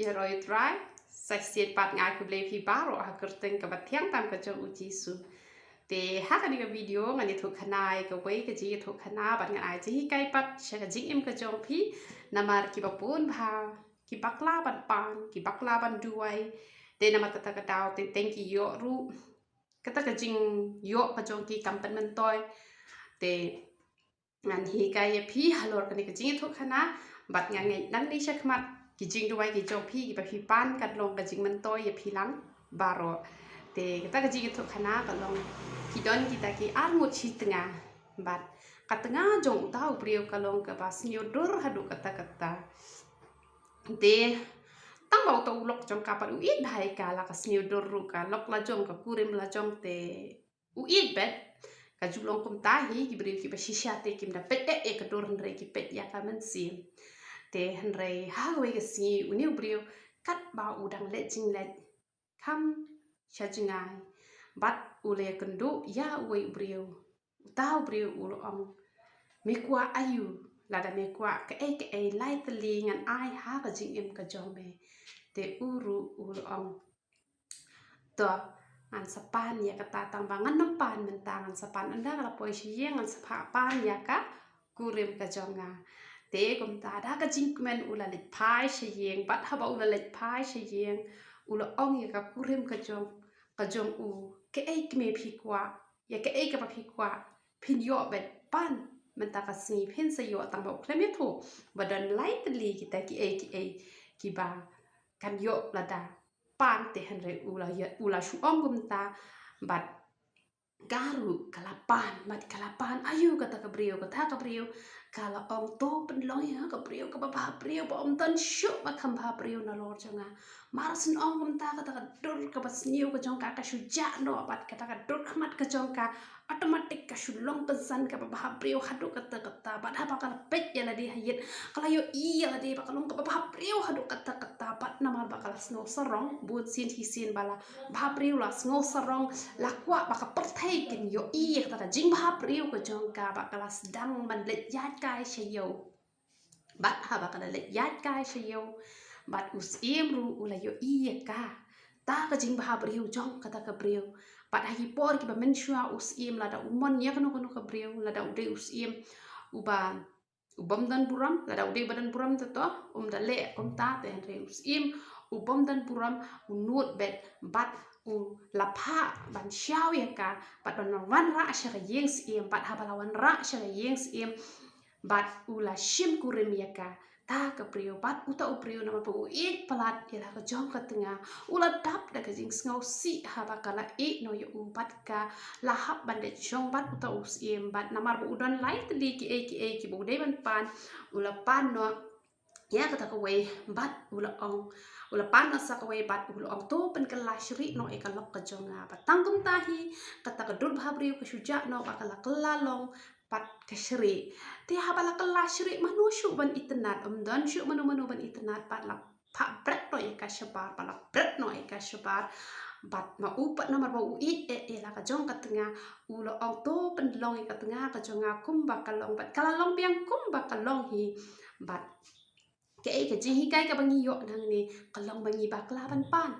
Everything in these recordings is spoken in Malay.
ya roi try sai siet pat ngai ku ble phi baro ha kerteng ka bathiang tam ka chong uji su te ha ka ni ka video ngani thu khanai ka wei ka ji thu khana bat ngai ji kai pat sha ka jing em ka chong phi namar ki ba pun bha ki bakla ban pan ki bakla ban duai te namar kata ka dau te teng ki yo ru kata ka jing yo ka chong ki kam pan man toy te ngan hi ka ye phi halor ka ni ka jing thu khana bat ngai nan ni sha khmat ki jing duai ki chong phi ki ba phi pan kat long ka jing man toy ye phi lang baro te kata ka jing thu khana ka long ki don kita ki ar mu chi tengah bat kat tengah jong tau priu ka long ka pas nyodur hadu kata te tang bau to lok jong ka par uit bhai ka la ka nyodur ru ka lok la jong ka kurim la jong te uit bet ka julong kum tahi ki priu ki ba shisha te kim da pet e ka dor ndre ki pet ya ka men sim te henre ha we ka si uniu priu kat ba udang le jing le kam sha jingai bat ule kendu ya we priu tau priu ulo ong mi kwa ayu lada mi kwa ke e lai tli ngan ai ha ka jing em ka jong me te uru ulo ong to an sapan ya kata tang bangan nempan mentangan sapan anda kala poi siang an sapa pan ya ka kurim ka jonga te kum ta da ka jing men ula lit pai siang bat ha ba ula lit pai siang ulo ong ya ka kurim ka jong u ke me phi kwa ya ke ka pa phi kwa phin yo bet pan menta ka si phin se yo tang ba klem thu badan light li kita ki ki ba kan yo lada pan te henre ula shu ong gum ta bat garu kalapan ayu kata ka brio kala ong to pen long ya ka brio ka ba brio ba om tan shu ba kham ba brio na lor changa marasin ong gum ta kata ka dur ka bas niu ka jong ka shu ja no bat kata ka dur khmat ka jong ka automatic ka shu long pesan ka ba brio hadu kata bat ha ba ka pet ya la di hayet kala yo I ya la di ba ka long ka ba brio hadu kata bat namar ba ka sno sarong but sin hi sin bala ba brio la sno sarong la kwa ba ka perthai kin yo I kata jing ba brio ka jong ka ba ka sedang man let yat kai shayo bat ha ba ka let yat kai shayo bat us ru ula yo I ka ta ka jing ba brio jong kata ka brio bat ha por ki ba men shua us la da umon ya kono ka brio la da ude us uba ubam dan buram la da ude badan buram to da le kom ta te henre us ubam dan buram unut bet bat u lapha ban xiao ya ka bat ban wan ra sha ka yeng bat ha balawan ra sha ka yeng bat ula shim kurim ya ka ta ka prio bat uta u prio nama pu ik palat ya ka jong ka tengah ula dap da ka jing ngau si ha ba kala no yo u bat ka lahap ban de jong bat uta u bat namar bu udan lai tli ki bu de ban pan ula pan no ya kata ka we bat ula pan na sa ka we bat ula ong to pen ka la shri no e ka lok ka jonga bat tangkum tahi kata ka dur bhabri ka shuja no ba kala long pat ka shri te ha bala kala shri manu shu ban itnat dan shu manu ban itnat pat la pha bret no e ka shabar bala bret no e ka shabar bat ma upat namar ba uit e la ka jong ka tengah ula ong to pen long e ka tengah ka jonga kum ba ka long bat kala long piang kum ba ka long hi bat ke jing hi kai ka bangi yo nang ni kalong bangi bakla ban pan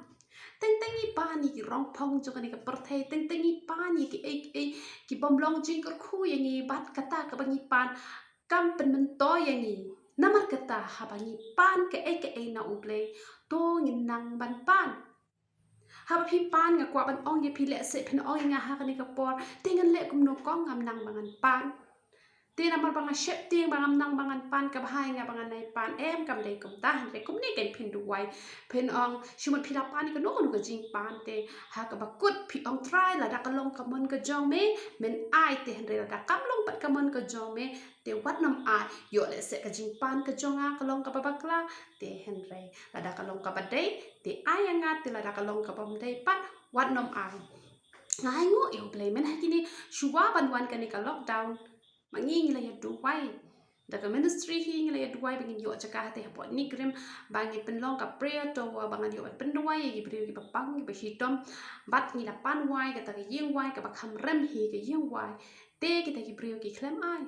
teng i pan ni ki rong phong jo ka ni ka perthai teng i pan ni ki bom long jing ka khu yang ni bat kata ka bangi pan kam pen men to yang ni namar kata ha bangi pan ke na uble to ngin nang ban pan ha phi pan nga kwa ban ong ye phi le se phin ong nga ha ka ni ka por tengan le kum no kong ngam nang bangan pan ti namar bangan shep ti bangam nang bangan pan ka bahai nga bangan nai pan em kam le kum ta le kum ni ken phin du wai phin ong shumat phila pan ni ka no ka jing pan te ha ka bakut phi ong try la da ka long ka mon ka jong me men ai te hen re la da kam long pat ka mon ka jong me te wat nam ai yo le se ka jing pan ka jonga ka long ka babakla te hen re la da ka long ka badai te ai nga te la da ka long ka bom dai pat wat nam ai ngai ngo yo play men ha kini shuwa ban wan ka ni ka lockdown mangi la ya duwai daga ministry hi la ya duwai bangin yo jaka te ha ni grim bangi penlong ka prayer to wa bangan yo pen duwai gi bri gi papang gi hitom bat ni la pan wai ka ta yeng wai ka ba kham rem hi ka yeng wai te ki ta gi bri gi klem ai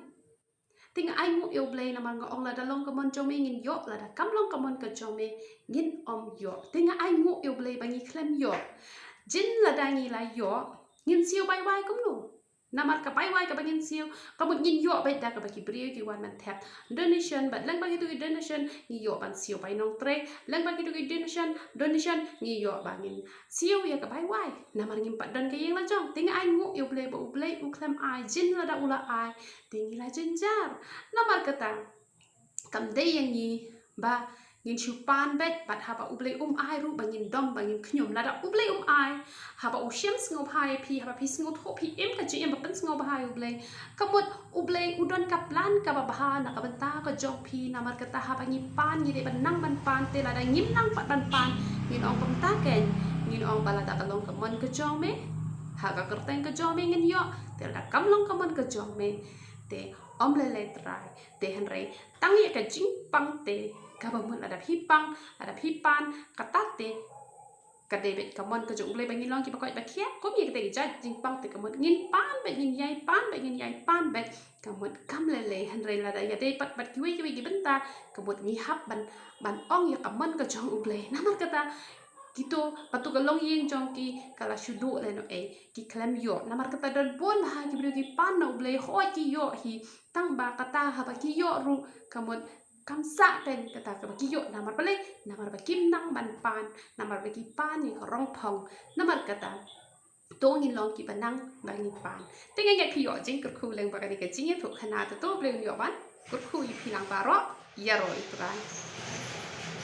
ting ai ngu yêu blay naman nga ong lada long kamon chome ngin yo lada kam long kamon ka chome ngin yo ting ai ngu yêu blay bangi klem yo jin lada ngi la yo ngin siêu bay bay cũng luôn namar ka bay bay ka bangin siêu kamon ngin yo bay da ka bagi brio ki wan man tap donation bat lang bagi tu donation ngi yo ban siêu bay nong tre lang bagi tu donation ngi yo bangin siêu ya ka bay bay namar ngim pat don ka yeng la jong ting ai ngu yêu blay ba u blay u klem ai jin lada ula ai ting la jenjar namar kata kam day yang ngi ba ngin chu pan bet bat haba ublay ai ru bangin dom bangin khnyum lada ublay ai haba u shem sngo phai pi haba pi sngo tho pi em ka chi em ban sngo bahai ublay kamut ublay udon kaplan ka ba baha na ka banta ka jong pi namar kata haba ngi pan ngi de ban nang ban pan te lada ngim nang pat ban pan ngin ong pam ta ken ngin ong balada ka long ka mon ka jong me ha ka kerteng ka jong me ngin yo te lada kam long ka mon ka jong me te om le le trai te han rei tang ye ka jing pang te kabamun ada pipan katate kadebet kamon ke jong blay bangin long ki bakoi bakia kom ye kete ja jing pang te kamon ngin pan be ngin yai pan be kamon kam le han re la da ya de pat kiwi ki benta kamon ngi hap ban ong ya kamon ke jong blay namar kata gitu patu kalong yeng jong ki kala shudu le no ki klem yo namar kata don bon ha ki bru ki pan no blay ho ki yo hi tang ba kata ha ba ki yo ru kamon kam sa ten kata ka bagi yo namar pale namar bagi nang ban pan namar bagi pan ni rong phong namar kata to ngin long ki banang bangi pan tenga ngai phi yo jing kur khu leng ba ka ni ka jing ye thu khana to ble yo ban kur khu yi phi lang ba ro ya ro itran